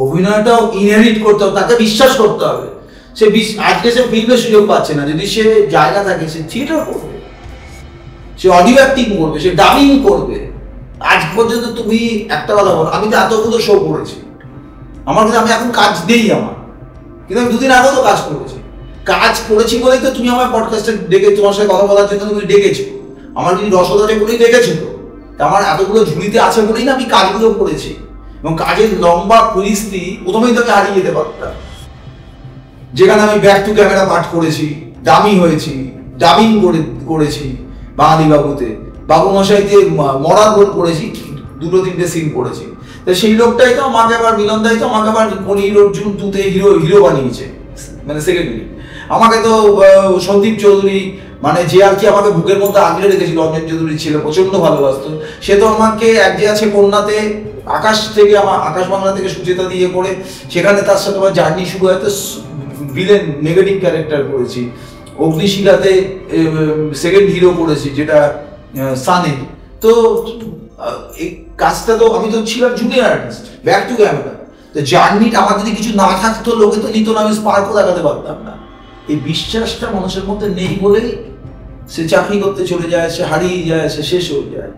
অভিনয়টাও inherit করতে হবে, তাকে বিশ্বাস করতে হবে। সে আজকে সে ফিল্মের সুযোগ পাচ্ছে না, যদি সে জায়গা থাকে সে থিয়েটার করবে, সে অডিও অ্যাক্টিং করবে, সে ডাবিং করবে। আজ পর্যন্ত তুমি একটা কথা বলো, আমি তো এতগুলো শো করেছি, আমার কিন্তু আমি এখন কাজ নেই আমার, কিন্তু আমি দুদিন আগেও তো কাজ করেছি বলেই তো তুমি আমার পডকাস্টে ডেকে তোমার সাথে কথা বলার জন্য তুমি ডেকেছো। আমার যদি রসদারে বলেই ডেকেছো তো আমার এতগুলো ঝুলিতে আছে বলেই না আমি কাজগুলো করেছি। এবং কাজের লম্বা পরিস্থিতি প্রথমেই তো আমি হারিয়ে যেতে পারতাম, যেখানে আমি ব্যাক টু ক্যামেরা পাঠ করেছি, দামি হয়েছি, ডাবিং করেছি বাঙালি বাবুতে, বাবু মশাইতে মরার রোল করেছি, 2-3টে সিন করেছি। তো সেই লোকটাই তো আমাকে আবার মিলনদাই তো আমাকে আবার মনির অর্জুন 2-তে হিরো বানিয়েছে, মানে সেকেন্ডলি। আমাকে তো সন্দীপ চৌধুরী, মানে যে আর কি আমাকে বুকের মধ্যে আগলে রেখেছিল, অঞ্জন চৌধুরী ছিল, প্রচন্ড ভালোবাসতো। সে তো আমাকে এক যে আছে কন্যাতে আকাশ বাংলা থেকে সুচেতা দিয়ে করে, সেখানে তার সাথে আমার জার্নি শুরু হয়তো ভিলেন নেগেটিভ ক্যারেক্টার করেছি। অগ্নিশিলাতে সেকেন্ড হিরো করেছি, যেটা সানে। তো এই কাজটা তো আমি তো ছিলাম junior artist, back to camera. তো জার্নিটা আমার যদি কিছু না থাকতো, লোকে তো নিত না, আমি স্পার্কও দেখাতে পারতাম না। এই বিশ্বাসটা মানুষের মধ্যে নেই বলেই সে চাকরি করতে চলে যায়, সে হারিয়ে যায়, সে শেষ হয়ে যায়।